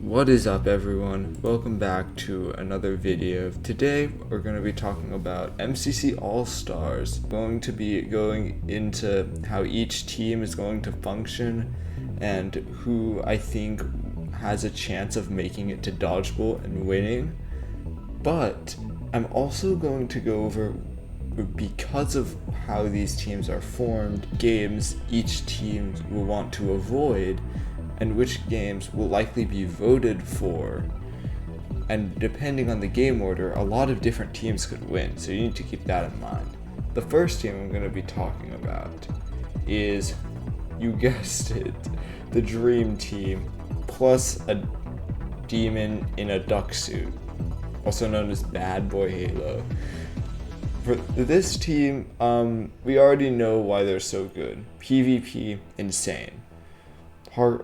What is up, everyone? Welcome back to another video. Today we're going to be talking about MCC All-Stars. Going to be going into how each team is going to function and who I think has a chance of making it to Dodgeball and winning. But I'm also going to go over, because of how these teams are formed, games each team will want to avoid and which games will likely be voted for. And depending on the game order, a lot of different teams could win, so you need to keep that in mind. The first team I'm going to be talking about is, you guessed it, the Dream Team, plus a demon in a duck suit, also known as Bad Boy Halo. For this team, we already know why they're so good. PvP, insane.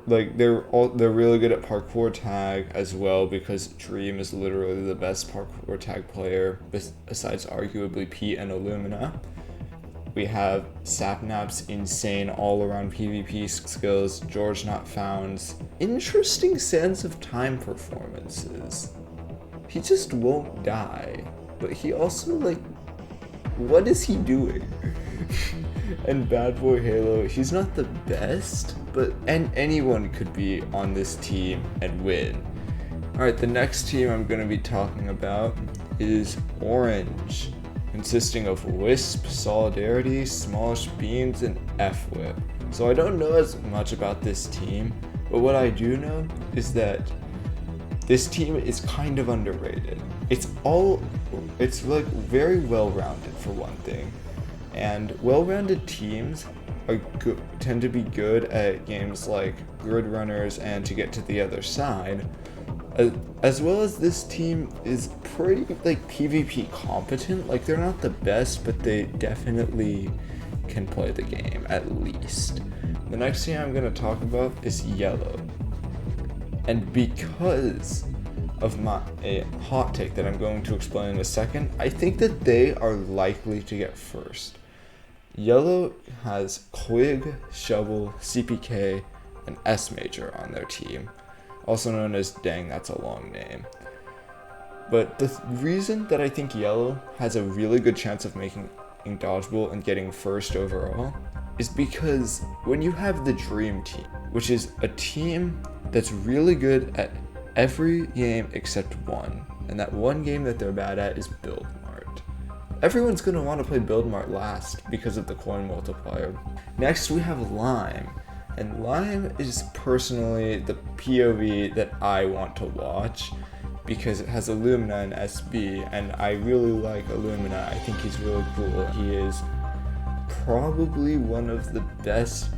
They're really good at parkour tag as well, because Dream is literally the best parkour tag player besides arguably Pete and Illumina. We have Sapnap's insane all-around PvP skills, George Not Found's interesting sense of time performances. He just won't die, but he also, what is he doing? And Bad Boy Halo, he's not the best, but anyone could be on this team and win. Alright, the next team I'm going to be talking about is Orange, consisting of Wisp, Solidarity, Smallish Beans, and F-Whip. So I don't know as much about this team, but what I do know is that this team is kind of underrated. It's very well-rounded for one thing. And well-rounded teams tend to be good at games like Grid Runners and To Get to the Other Side, as well as this team is pretty PvP competent. They're not the best, but they definitely can play the game, at least. The next team I'm going to talk about is Yellow. And because of a hot take that I'm going to explain in a second, I think that they are likely to get first. Yellow has Quig, Shovel, CPK, and S Major on their team, also known as dang, that's a long name. But the reason that I think Yellow has a really good chance of making Dodgeball and getting first overall is because when you have the Dream Team, which is a team that's really good at every game except one, and that one game that they're bad at is Build Mart. Everyone's going to want to play Build Mart last because of the coin multiplier. Next we have Lime, and Lime is personally the POV that I want to watch because it has Illumina and SB, and I really like Illumina. I think he's really cool. He is probably one of the best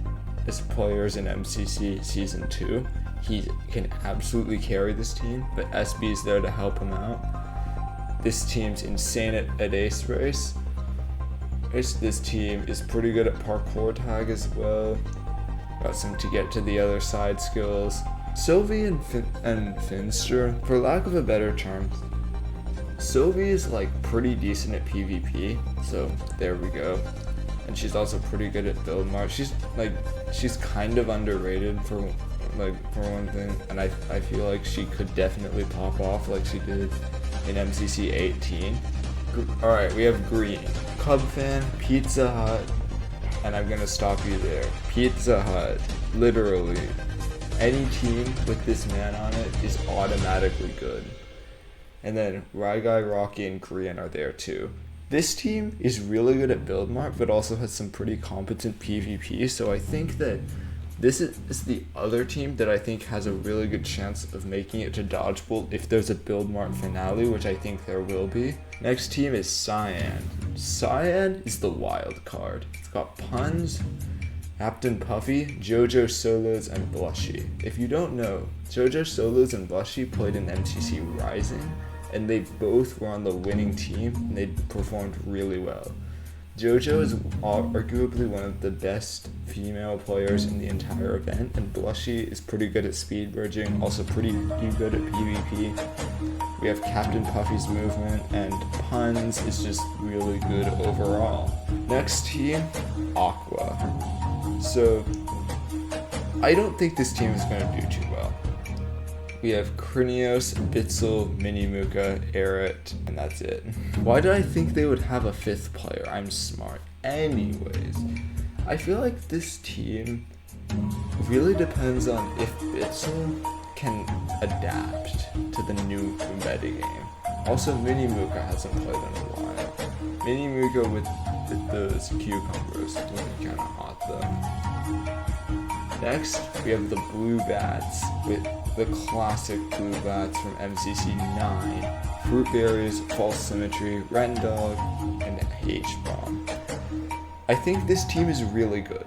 players in MCC Season 2. He can absolutely carry this team, but SB is there to help him out. This team's insane at Ace Race. This team is pretty good at parkour tag as well. Got some To Get to the Other Side skills. Sylvie and Finster, for lack of a better term, Sylvie is pretty decent at PvP, so there we go. And she's also pretty good at Build Mart. She's kind of underrated for one thing, and I feel like she could definitely pop off like she did in MCC 18. Alright, we have Green, Cub Fan, Pizza Hut, and I'm gonna stop you there. Pizza Hut, literally, any team with this man on it is automatically good. And then Ryguy, Rocky, and Korean are there too. This team is really good at Build Mart, but also has some pretty competent PvP, so I think that this is the other team that I think has a really good chance of making it to Dodgeball if there's a Build Mart finale, which I think there will be. Next team is Cyan. Cyan is the wild card. It's got Puns, Captain Puffy, JoJo Solos, and Blushy. If you don't know, JoJo Solos and Blushy played in MCC Rising, and they both were on the winning team, and they performed really well. JoJo is arguably one of the best female players in the entire event, and Blushy is pretty good at speed bridging, also pretty good at PvP. We have Captain Puffy's movement, and Puns is just really good overall. Next team, Aqua. So, I don't think this team is going to do too well. we have Krinios, Bitzel, Minimuka, Eret, and that's it. Why did I think they would have a 5th player? I'm smart. Anyways, I feel like this team really depends on if Bitzel can adapt to the new metagame. Also, Minimuka hasn't played in a while. Minimuka with those cucumbers looking kind of hot though. Next, we have the Blue Bats with the classic Blue Bats from MCC 9. Fruit Berries, False Symmetry, Rendog, and H-Bomb. I think this team is really good.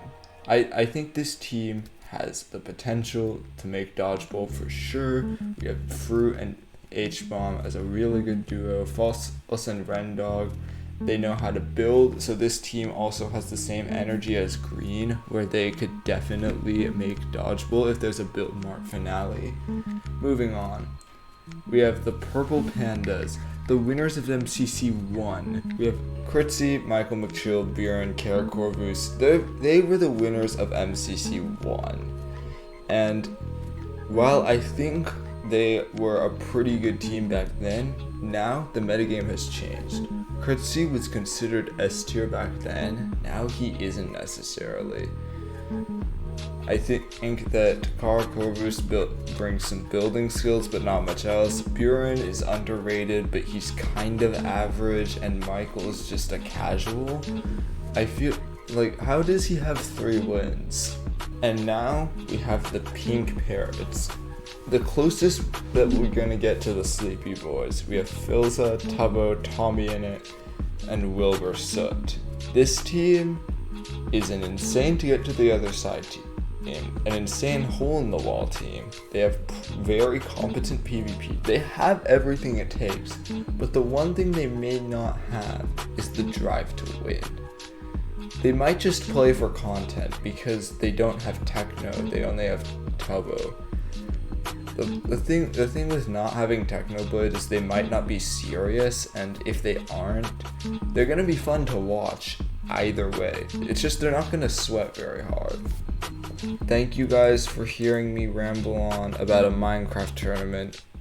I think this team has the potential to make Dodgeball for sure. We have Fruit and H-Bomb as a really good duo. False and Rendog, they know how to build, so this team also has the same energy as Green, where they could definitely make Dodgeball if there's a build mark finale. Moving on, we have the Purple Pandas, the winners of MCC 1. We have Kritzy, Michael McShield, Bjorn, Kara Corvus. They were the winners of MCC 1. And while I think they were a pretty good team back then, now the metagame has changed. Kritzy was considered S tier back then, now he isn't necessarily. I think that Kara Corvus brings some building skills, but not much else. Buren is underrated, but he's kind of average, and Michael is just a casual. I feel like, how does he have 3 wins? And now we have the Pink Parrots. The closest that we're gonna get to the Sleepy Boys. We have Filza, Tubbo, Tommy Innit, and Wilbur Soot. This team is an insane to get to the other side team. An insane hole in the wall team. They have very competent PvP. They have everything it takes, but the one thing they may not have is the drive to win. They might just play for content because they don't have Techno, they only have Tubbo. The thing with not having Technoblade is they might not be serious, and if they aren't, they're gonna be fun to watch either way. It's just they're not gonna sweat very hard. Thank you guys for hearing me ramble on about a Minecraft tournament.